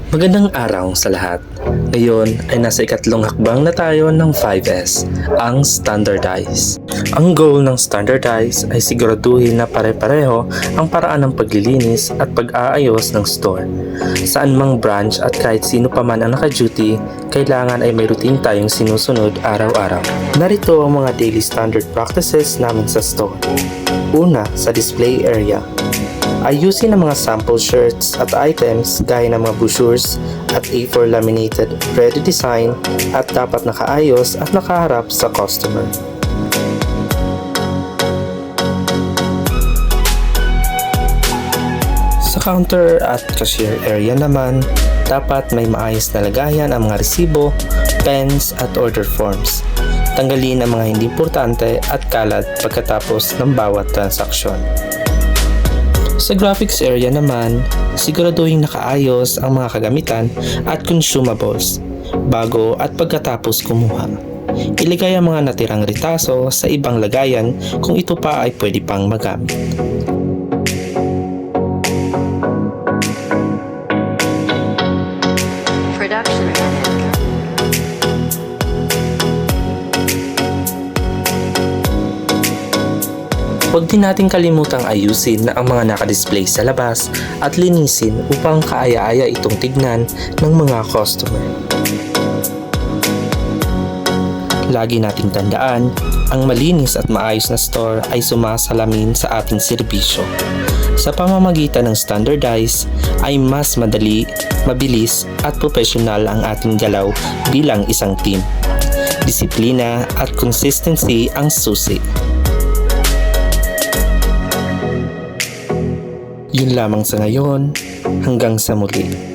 Magandang araw sa lahat. Ngayon ay nasa ikatlong hakbang na tayo ng 5S, ang Standardize. Ang goal ng Standardize ay siguraduhin na pare-pareho ang paraan ng paglilinis at pag-aayos ng store. Saan mang branch at kahit sino pa man ang naka-duty, kailangan ay may routine tayong sinusunod araw-araw. Narito ang mga daily standard practices namin sa store. Una, sa display area. Ayusin ang mga sample shirts at items gaya ng mga brochures at A4 laminated ready design at dapat nakaayos at nakaharap sa customer. Sa counter at cashier area naman, dapat may maayos na lagayan ang mga resibo, pens at order forms. Tanggalin ang mga hindi importante at kalat pagkatapos ng bawat transaksyon. Sa graphics area naman, siguraduhin nakaayos ang mga kagamitan at consumables bago at pagkatapos kumuha. Ilagay ang mga natirang ritaso sa ibang lagayan kung ito pa ay pwede pang magamit. Production. Huwag din natin kalimutang ayusin na ang mga nakadisplay sa labas at linisin upang kaaya-aya itong tignan ng mga customer. Lagi nating tandaan, ang malinis at maayos na store ay sumasalamin sa ating serbisyo. Sa pamamagitan ng Standardize ay mas madali, mabilis at profesional ang ating galaw bilang isang team. Disiplina at consistency ang susi. Yun lamang sa ngayon, hanggang sa muli.